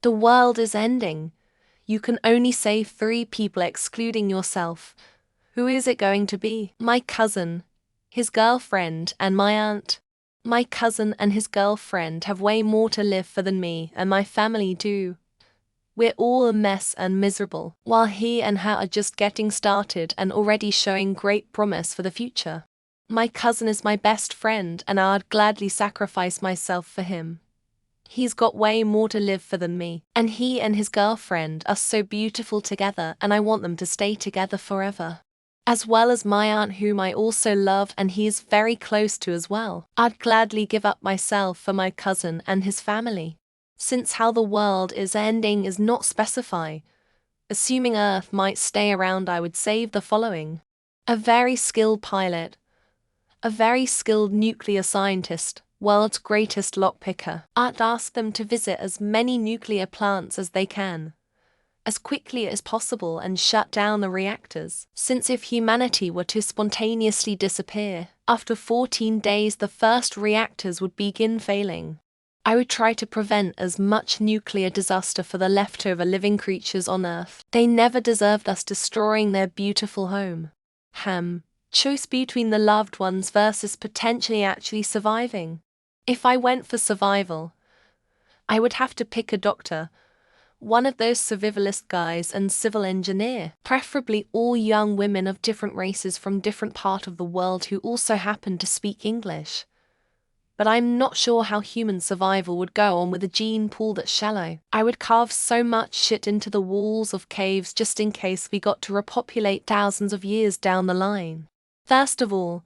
The world is ending. You can only save 3 people excluding yourself. Who is it going to be? My cousin, his girlfriend, and my aunt. My cousin and his girlfriend have way more to live for than me and my family do. We're all a mess and miserable, while he and her are just getting started and already showing great promise for the future. My cousin is my best friend and I'd gladly sacrifice myself for him. He's got way more to live for than me, and he and his girlfriend are so beautiful together and I want them to stay together forever. As well as my aunt whom I also love and he is very close to as well. I'd gladly give up myself for my cousin and his family. Since how the world is ending is not specified, assuming Earth might stay around, I would save the following. A very skilled pilot, a very skilled nuclear scientist, world's greatest lockpicker. I'd ask them to visit as many nuclear plants as they can, as quickly as possible, and shut down the reactors, since if humanity were to spontaneously disappear, after 14 days the first reactors would begin failing. I would try to prevent as much nuclear disaster for the leftover living creatures on Earth. They never deserved us destroying their beautiful home. Choice between the loved ones versus potentially actually surviving. If I went for survival, I would have to pick a doctor, one of those survivalist guys, and civil engineer, preferably all young women of different races from different part of the world who also happen to speak English. But I'm not sure how human survival would go on with a gene pool that's shallow. I would carve so much shit into the walls of caves just in case we got to repopulate thousands of years down the line. First of all,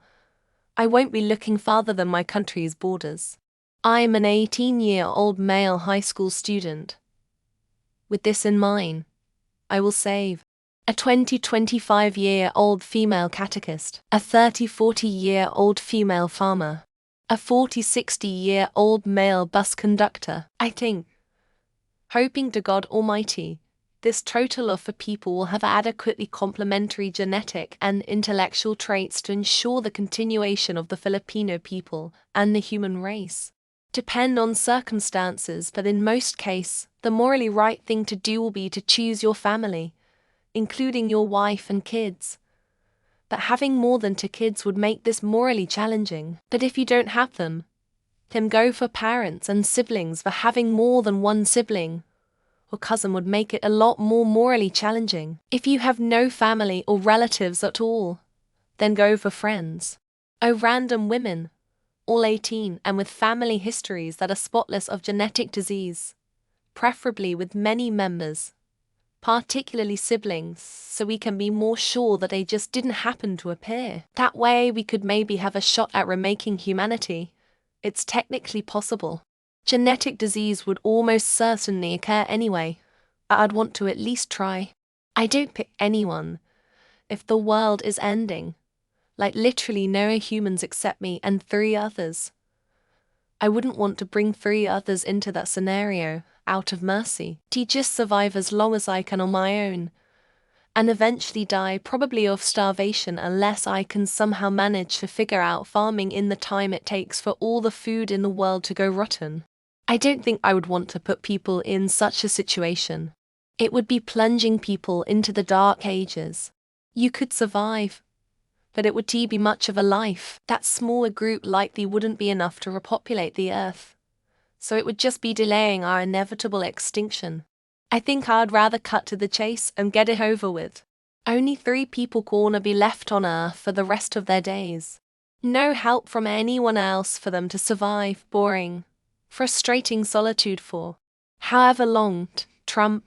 I won't be looking farther than my country's borders. I'm an 18-year-old male high school student. With this in mind, I will save a 20-25-year-old female catechist, a 30-40-year-old female farmer, a 40-60-year-old male bus conductor. I think, hoping to God Almighty, this total of 4 people will have adequately complementary genetic and intellectual traits to ensure the continuation of the Filipino people and the human race. Depend on circumstances, but in most cases, the morally right thing to do will be to choose your family, including your wife and kids. But having more than 2 kids would make this morally challenging. But if you don't have them, then go for parents and siblings, for having more than 1 sibling or cousin would make it a lot more morally challenging. If you have no family or relatives at all, then go for friends. Oh, random women, all 18 and with family histories that are spotless of genetic disease, preferably with many members, particularly siblings, so we can be more sure that they just didn't happen to appear. That way we could maybe have a shot at remaking humanity. It's technically possible. Genetic disease would almost certainly occur anyway. I'd want to at least try. I don't pick anyone. If the world is ending, like literally no humans except me and 3 others, I wouldn't want to bring 3 others into that scenario, out of mercy. To just survive as long as I can on my own, and eventually die probably of starvation unless I can somehow manage to figure out farming in the time it takes for all the food in the world to go rotten. I don't think I would want to put people in such a situation. It would be plunging people into the dark ages. You could survive, but it would be much of a life. That smaller group likely wouldn't be enough to repopulate the Earth, so it would just be delaying our inevitable extinction. I think I'd rather cut to the chase and get it over with. Only 3 people gonna be left on Earth for the rest of their days. No help from anyone else for them to survive boring, frustrating solitude for however long. Trump,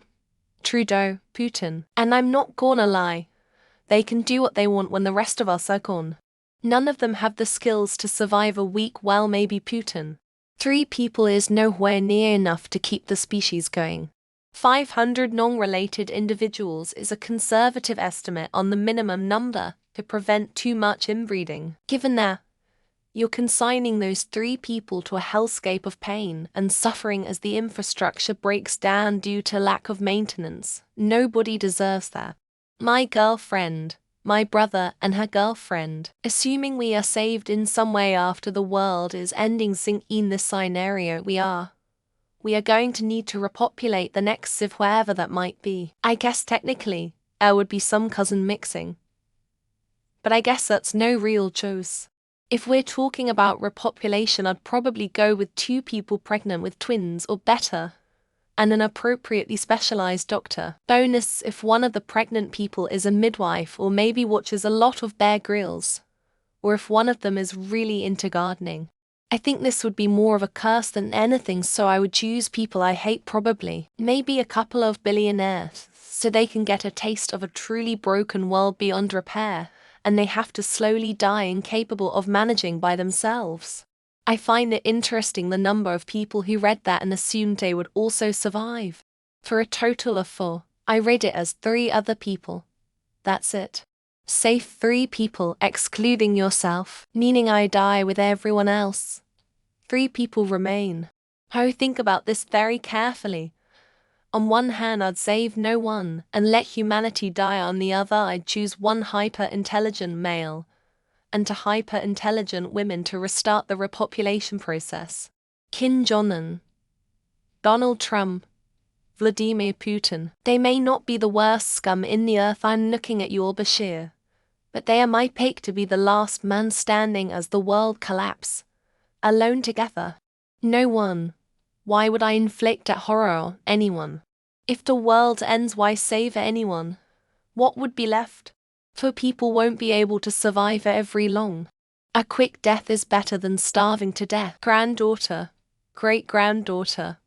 Trudeau, Putin. And I'm not gonna lie, they can do what they want when the rest of us are gone. None of them have the skills to survive a week. Well, maybe Putin. 3 people is nowhere near enough to keep the species going. 500 non-related individuals is a conservative estimate on the minimum number to prevent too much inbreeding. Given that, you're consigning those 3 people to a hellscape of pain and suffering as the infrastructure breaks down due to lack of maintenance. Nobody deserves that. My girlfriend, my brother and her girlfriend, assuming we are saved in some way after the world is ending, in this scenario we are, We are going to need to repopulate the next civ wherever that might be. I guess technically, there would be some cousin mixing. But I guess that's no real choice. If we're talking about repopulation, I'd probably go with 2 people pregnant with twins or better, and an appropriately specialized doctor. Bonus if one of the pregnant people is a midwife or maybe watches a lot of Bear Grylls, or if one of them is really into gardening. I think this would be more of a curse than anything, so I would choose people I hate probably. Maybe a couple of billionaires, so they can get a taste of a truly broken world beyond repair, and they have to slowly die incapable of managing by themselves. I find it interesting the number of people who read that and assumed they would also survive. For a total of 4, I read it as 3 other people. That's it. Save 3 people, excluding yourself, meaning I die with everyone else. 3 people remain. Oh, think about this very carefully. On one hand, I'd save no one and let humanity die. On the other, I'd choose 1 hyper-intelligent male and 2 hyper-intelligent women to restart the repopulation process. Kim Jong-un, Donald Trump, Vladimir Putin. They may not be the worst scum in the earth. I'm looking at you, Bashir. But they are my pick to be the last man standing as the world collapses. Alone together. No one. Why would I inflict that horror on anyone? If the world ends, why save anyone? What would be left? For people won't be able to survive very long. A quick death is better than starving to death. Granddaughter, great-granddaughter,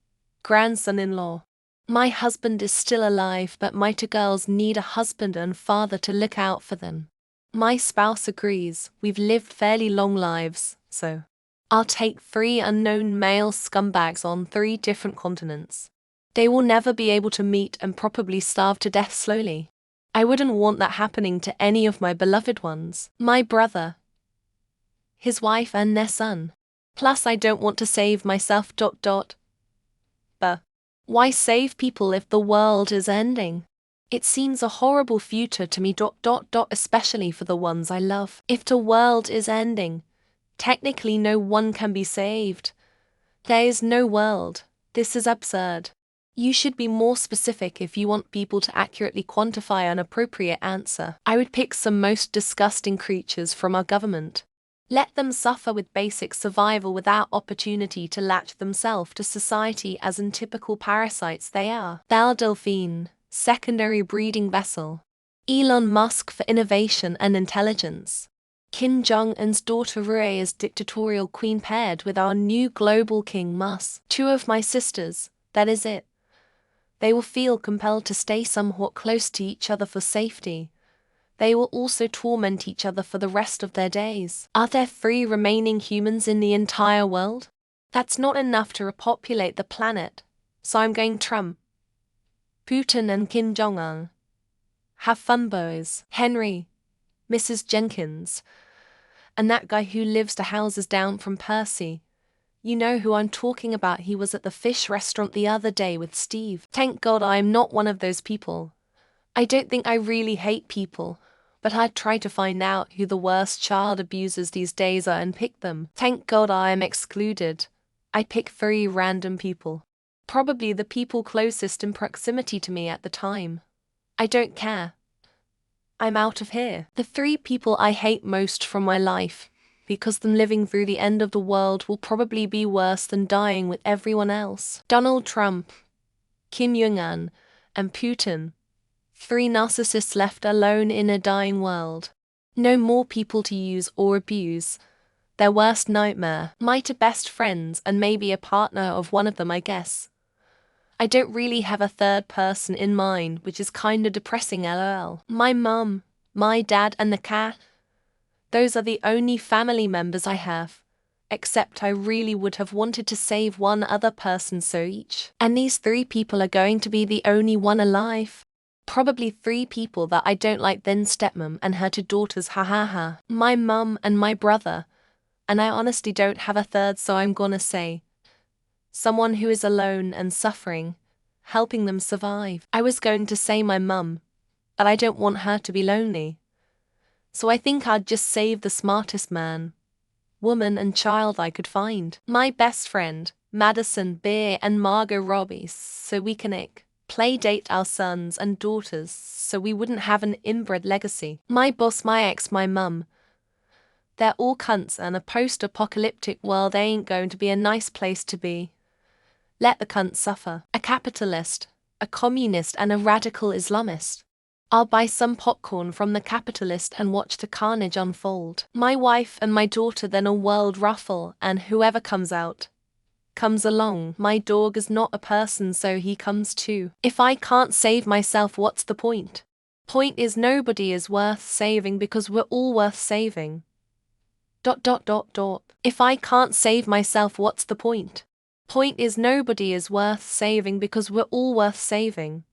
grandson-in-law. My husband is still alive, but my 2 girls need a husband and father to look out for them. My spouse agrees. We've lived fairly long lives, so I'll take 3 unknown male scumbags on 3 different continents. They will never be able to meet and probably starve to death slowly. I wouldn't want that happening to any of my beloved ones. My brother, his wife and their son. Plus I don't want to save myself. But why save people if the world is ending? It seems a horrible future to me. Especially for the ones I love. If the world is ending, technically no one can be saved. There is no world. This is absurd. You should be more specific if you want people to accurately quantify an appropriate answer. I would pick some most disgusting creatures from our government. Let them suffer with basic survival without opportunity to latch themselves to society as in typical parasites they are. Belle Delphine, secondary breeding vessel. Elon Musk for innovation and intelligence. Kim Jong-un's daughter Rui is dictatorial queen paired with our new global king Musk. 2 of my sisters, that is it. They will feel compelled to stay somewhat close to each other for safety. They will also torment each other for the rest of their days. Are there 3 remaining humans in the entire world? That's not enough to repopulate the planet, so I'm going Trump, Putin and Kim Jong-un. Have fun, boys. Henry, Mrs. Jenkins, and that guy who lives 2 houses down from Percy. You know who I'm talking about. He was at the fish restaurant the other day with Steve. Thank God I'm not one of those people. I don't think I really hate people, but I'd try to find out who the worst child abusers these days are and pick them. Thank God I am excluded. I pick 3 random people. Probably the people closest in proximity to me at the time. I don't care. I'm out of here. The 3 people I hate most from my life, because them living through the end of the world will probably be worse than dying with everyone else. Donald Trump, Kim Jong-un, and Putin. 3 narcissists left alone in a dying world. No more people to use or abuse. Their worst nightmare. My 2 best friends and maybe a partner of one of them, I guess. I don't really have a 3rd person in mind, which is kinda depressing, lol. My mum, my dad and the cat. Those are the only family members I have. Except I really would have wanted to save 1 other person, so each. And these 3 people are going to be the only one alive. Probably 3 people that I don't like, then stepmom and her 2 daughters, ha. My mum and my brother. And I honestly don't have a 3rd, so I'm gonna say someone who is alone and suffering, helping them survive. I was going to say my mum, but I don't want her to be lonely. So I think I'd just save the smartest man, woman and child I could find. My best friend, Madison Beer and Margot Robbie so we can play date our sons and daughters so we wouldn't have an inbred legacy. My boss, my ex, my mum. They're all cunts, and a post-apocalyptic world ain't going to be a nice place to be. Let the cunts suffer. A capitalist, a communist and a radical Islamist. I'll buy some popcorn from the capitalist and watch the carnage unfold. My wife and my daughter, then a world ruffle, and whoever comes along. My dog is not a person, so he comes too. If I can't save myself, what's the point? Point is, nobody is worth saving because we're all worth saving. ... If I can't save myself, what's the point? Point is, nobody is worth saving because we're all worth saving. ...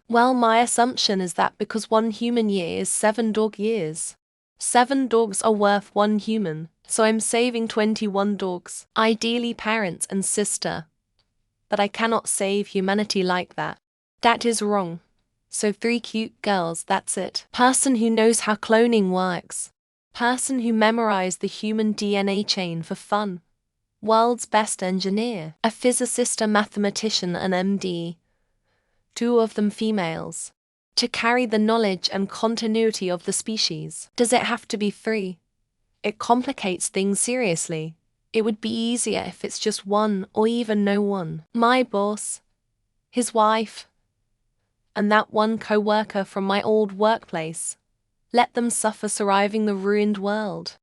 Well, my assumption is that because 1 human year is 7 dog years, 7 dogs are worth 1 human, so I'm saving 21 dogs, ideally parents and sister. But I cannot save humanity like that. That is wrong. So 3 cute girls, that's it. Person who knows how cloning works. Person who memorized the human DNA chain for fun. World's best engineer. A physicist, a mathematician, an MD. 2 of them females. To carry the knowledge and continuity of the species. Does it have to be 3? It complicates things seriously. It would be easier if it's just 1 or even no one. My boss, his wife, and that 1 co-worker from my old workplace. Let them suffer surviving the ruined world.